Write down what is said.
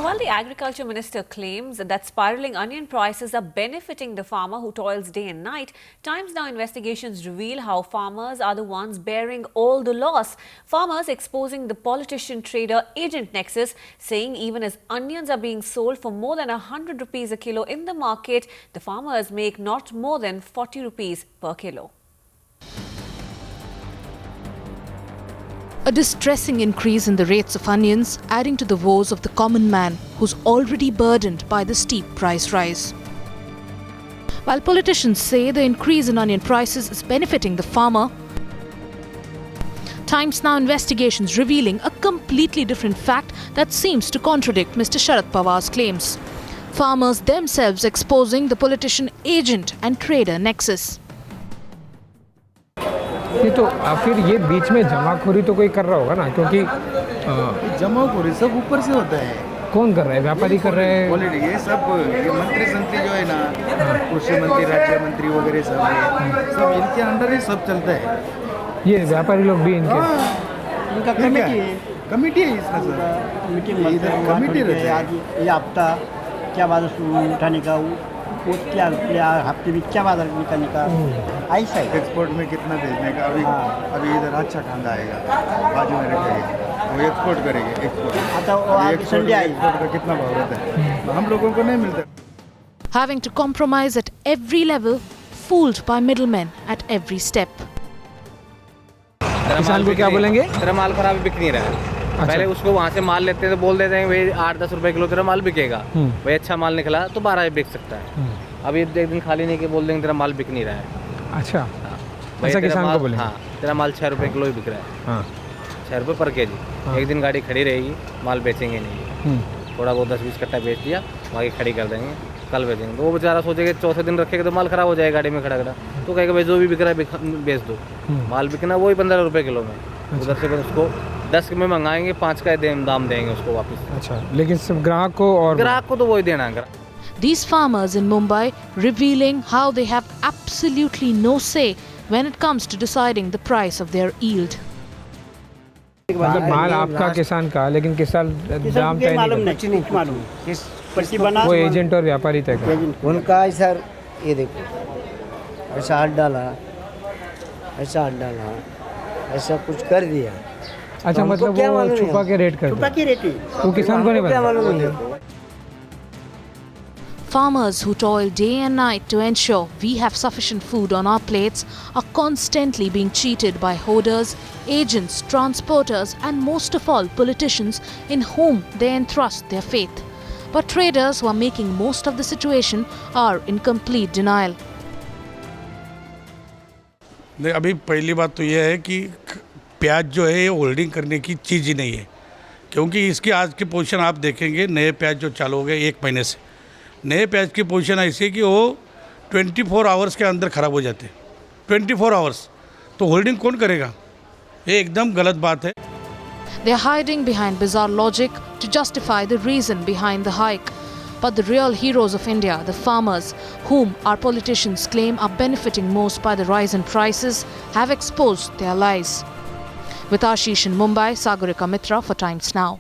While the agriculture minister claims that spiraling onion prices are benefiting the farmer who toils day and night, Times Now investigations reveal how farmers are the ones bearing all the loss. Farmers exposing the politician-trader-agent nexus, saying even as onions are being sold for more than 100 rupees a kilo in the market, the farmers make not more than 40 rupees per kilo. A distressing increase in the rates of onions, adding to the woes of the common man who's already burdened by the steep price rise. While politicians say the increase in onion prices is benefiting the farmer, Times Now investigations revealing a completely different fact that seems to contradict Mr. Sharad Pawar's claims. Farmers themselves exposing the politician-agent and trader nexus. तो फिर ये बीच में जमाखोरी तो कोई कर रहा होगा ना, क्योंकि जमाखोरी सब ऊपर से होता है। कौन कर रहा है? व्यापारी कर रहे हैं। ये सब ये मंत्री संत्री जो है ना, कृषि मंत्री, राज्य मंत्री वगैरह सब है, सब इनके अंडर ही सब चलता है। ये व्यापारी लोग भी इनके इनका कमेटी है इसका सर। मीटिंग कमेटी रहती है। ये हफ्ता क्या बाजार उठाने का, वो क्या हफ्ते में क्या बाजार निकालने का, ऐसा है। एक्सपोर्ट में कितना भेजने का, अभी इधर अच्छा कांदा आएगा, बाजू में रखेंगे, वो एक्सपोर्ट करेंगे। एक्सपोर्ट संडे एक्सपोर्ट का कितना भाव रहता है, हम लोगों को नहीं मिलता। Having to compromise at every level, fooled by middlemen at every step. किसान को क्या बोलेंगे? तेरा माल खराब बिक नहीं रहा है। पहले उसको वहाँ से माल लेते हैं तो बोल देते हैं भाई 8-10 रुपए किलो तेरा माल बिकेगा, भाई अच्छा माल निकला तो 12 बिक सकता है। अभी एक दिन खाली नहीं कि बोल देंगे तेरा माल बिक नहीं रहा है। अच्छा, ऐसा किसान को बोलेंगे? हाँ, तेरा माल 6 रुपए किलो ही बिक रहा है। 6 रुपए पर केजी। एक दिन गाड़ी खड़ी रहेगी, माल बेचेंगे नहीं, थोड़ा बहुत 10-20 कट्टा बेच दिया, बाकी खड़ी कर देंगे, कल बेचेंगे। तो वो बेचारा सोचेगा चौथे दिन रखेगा तो माल खराब हो जाएगा गाड़ी में खड़ा, तो कहेगा भाई जो भी बिक रहा है बेच दो। माल बिकना वही 15 रुपए किलो में, उधर से उसको 10 में मंगाएंगे, 5 का दाम देंगे उसको वापस। अच्छा, लेकिन सिर्फ ग्राहक को तो वही देना है। These farmers in Mumbai revealing how they have absolutely no say when it comes to deciding the price of their yield. मतलब माल आपका किसान का, लेकिन किसान दाम तय नहीं मालूम पर्ची बना, वो एजेंट और व्यापारी तय करते। उनका सर ये देखो ऐसा हाथ डाला, ऐसा कुछ कर दिया। अच्छा, मतलब वो छुपा के रेट करते हैं। छुपा के रेट ही वो किसान को नहीं पता। Farmers who toil day and night to ensure we have sufficient food on our plates are constantly being cheated by hoarders, agents, transporters and most of all politicians in whom they entrust their faith. But traders who are making most of the situation are in complete denial. अभी पहली बात तो यह है कि प्याज जो है ये होल्डिंग करने की चीज़ ही नहीं है, क्योंकि इसकी आज की पोजीशन आप देखेंगे, नए प्याज जो चालू हो गए 1 महीने से, नए प्याज की पोजीशन ऐसी है कि वो 24 आवर्स के अंदर ख़राब हो जाते हैं। 24 आवर्स तो होल्डिंग कौन करेगा? ये एकदम गलत बात है। They are hiding behind bizarre logic to justify the reason behind the hike. But the real heroes of India, the farmers, whom our politicians claim are benefiting most by the rise in prices, have exposed their lies. With Ashish in Mumbai, Sagarika Mitra for Times Now.